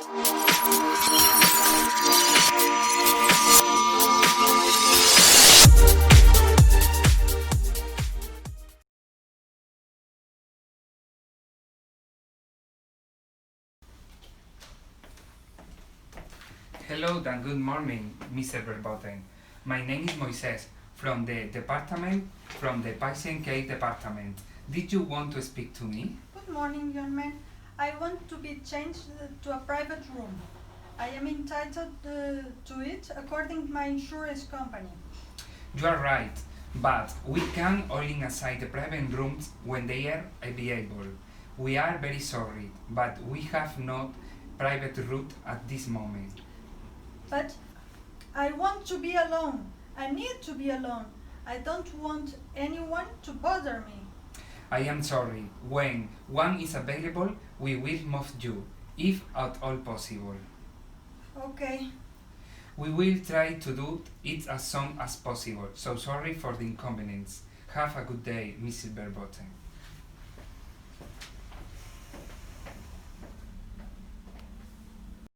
Hello and good morning, Mr. Verboten. My name is Moises from the patient care department. Did you want to speak to me? Good morning, young man. I want to be changed to a private room. I am entitled to it according to my insurance company. You are right, but we can only assign the private rooms when they are available. We are very sorry, but we have no private route at this moment. But I want to be alone. I need to be alone. I don't want anyone to bother me. I am sorry. When one is available, we will move you, if at all possible. Okay. We will try to do it as soon as possible, so sorry for the inconvenience. Have a good day, Mrs. Verboten.